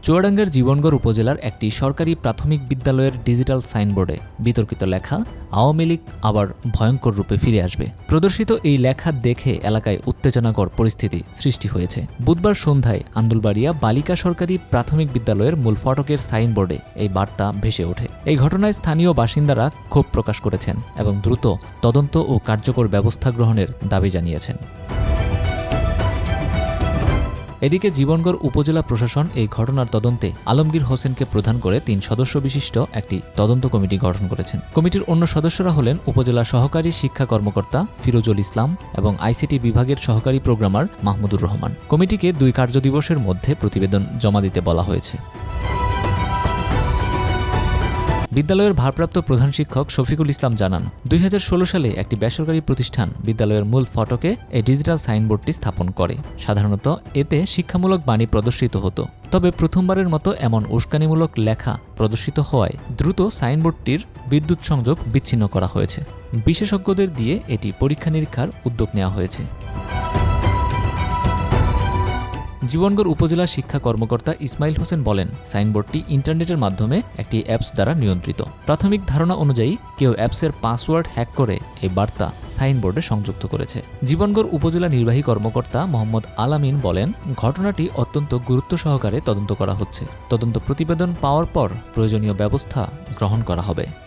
চুয়াডাঙ্গার জীবনগড় উপজেলার একটি সরকারি প্রাথমিক বিদ্যালয়ের ডিজিটাল সাইনবোর্ডে বিতর্কিত লেখা আওয়ামী লীগ আবার ভয়ঙ্কর রূপে ফিরে আসবে। প্রদর্শিত এই লেখা দেখে এলাকায় উত্তেজনাকর পরিস্থিতি সৃষ্টি হয়েছে। বুধবার সন্ধ্যায় আন্দুলবাড়িয়া বালিকা সরকারি প্রাথমিক বিদ্যালয়ের মূল ফটকের সাইনবোর্ডে এই বার্তা ভেসে ওঠে। এই ঘটনায় স্থানীয় বাসিন্দারা ক্ষোভ প্রকাশ করেছেন এবং দ্রুত তদন্ত ও কার্যকর ব্যবস্থা গ্রহণের দাবি জানিয়েছেন। এদিকে জীবনগড় উপজেলা প্রশাসন এই ঘটনার তদন্তে আলমগীর হোসেনকে প্রধান করে ৩ সদস্য বিশিষ্ট একটি তদন্ত কমিটি গঠন করেছেন। কমিটির অন্য সদস্যরা হলেন উপজেলা সহকারী শিক্ষা কর্মকর্তা ফিরোজুল ইসলাম এবং আইসিটি বিভাগের সহকারী প্রোগ্রামার মাহমুদুর রহমান। কমিটিকে ২ কার্যদিবসের মধ্যে প্রতিবেদন জমা দিতে বলা হয়েছে। বিদ্যালয়ের ভারপ্রাপ্ত প্রধান শিক্ষক শফিকুল ইসলাম জানান, ২০১৬ সালে একটি বেসরকারি প্রতিষ্ঠান বিদ্যালয়ের মূল ফটকে এই ডিজিটাল সাইনবোর্ডটি স্থাপন করে। সাধারণত এতে শিক্ষামূলক বাণী প্রদর্শিত হতো, তবে প্রথমবারের মতো এমন উস্কানিমূলক লেখা প্রদর্শিত হওয়ায় দ্রুত সাইনবোর্ডটির বিদ্যুৎ সংযোগ বিচ্ছিন্ন করা হয়েছে। বিশেষজ্ঞদের দিয়ে এটি পরীক্ষা নিরীক্ষার উদ্যোগ নেওয়া হয়েছে। জীবনগড় উপজেলা শিক্ষা কর্মকর্তা ইসমাইল হোসেন বলেন, সাইনবোর্ডটি ইন্টারনেটের মাধ্যমে একটি অ্যাপস দ্বারা নিয়ন্ত্রিত। প্রাথমিক ধারণা অনুযায়ী কেউ অ্যাপসের পাসওয়ার্ড হ্যাক করে এই বার্তা সাইনবোর্ডে সংযুক্ত করেছে। জীবনগড় উপজেলা নির্বাহী কর্মকর্তা মোহাম্মদ আলামিন বলেন, ঘটনাটি অত্যন্ত গুরুত্ব সহকারে তদন্ত করা হচ্ছে। তদন্ত প্রতিবেদন পাওয়ার পর প্রয়োজনীয় ব্যবস্থা গ্রহণ করা হবে।